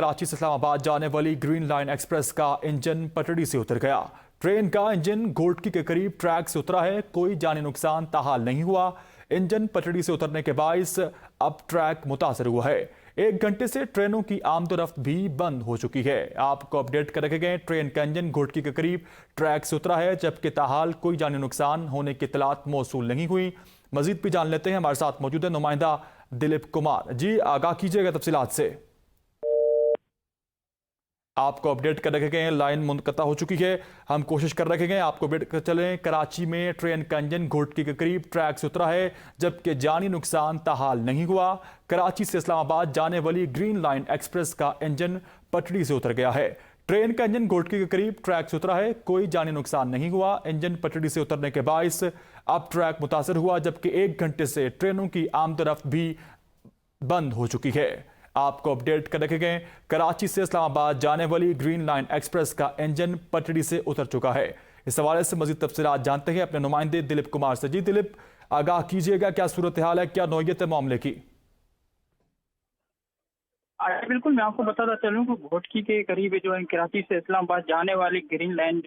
कराची से इस्लामाबाद जाने वाली ग्रीन लाइन एक्सप्रेस का इंजन पटड़ी से उतर गया। ट्रेन का इंजन घोटकी के करीब ट्रैक से उतरा है। कोई जानी नुकसान ताहाल नहीं हुआ। इंजन पटड़ी से उतरने के बायस अब ट्रैक मुतासर हुआ है। 1 घंटे से ट्रेनों की आमदोरफ्त भी बंद हो चुकी है। आपको अपडेट कर रखे गए। ट्रेन का इंजन घोटकी के करीब ट्रैक से उतरा है, जबकि ताहाल कोई जानी नुकसान होने की इत्तलात मौसूल नहीं हुई। मजीद भी जान लेते हैं। हमारे साथ मौजूद है नुमाइंदा दिलीप कुमार। जी, आगाह कीजिएगा तफसीलात से। आपको अपडेट कर रखे गए हैं। लाइन मुनक़ता हो चुकी है। हम कोशिश कर रखे गए आपको अपडेट कर चलें। कराची में ट्रेन का इंजन घोटकी के करीब ट्रैक से उतरा है, जबकि जानी नुकसान ताहाल नहीं हुआ। कराची से इस्लामाबाद जाने वाली ग्रीन लाइन एक्सप्रेस का इंजन पटड़ी से उतर गया है। ट्रेन का इंजन घोटकी के करीब ट्रैक से उतरा है। कोई जानी नुकसान नहीं हुआ। इंजन पटड़ी से उतरने के बायस अब ट्रैक मुतासर हुआ, जबकि 1 घंटे से ट्रेनों की आमदोरफ्त भी बंद हो चुकी है। आपको अपडेट कर रखे गए। कराची से इस्लामाबाद जाने वाली ग्रीन लाइन एक्सप्रेस का इंजन पटड़ी से उतर चुका है। इस हवाले से मजीद तफसीलात जानते हैं अपने नुमाइंदे दिलीप कुमार से। जी दिलीप, आगाह कीजिएगा, क्या सूरत हाल है, क्या नौयत है मामले की? बिल्कुल, मैं आपको बताता चलूं कि घोटकी के करीब जो है कराची से इस्लामाबाद जाने वाली ग्रीन लाइन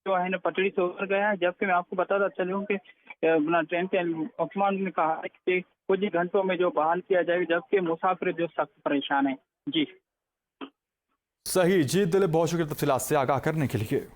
जो है ना पटरी से उतर गया है। जबकि मैं आपको बताता चलूं कि ट्रेन के हुक्मान ने कहा है कि कुछ ही घंटों में जो बहाल किया जाएगा, जबकि मुसाफिर जो सख्त परेशान है। जी सही। जी दिलीप, बहुत शुक्रिया तफसीलात से आगाह करने के लिए।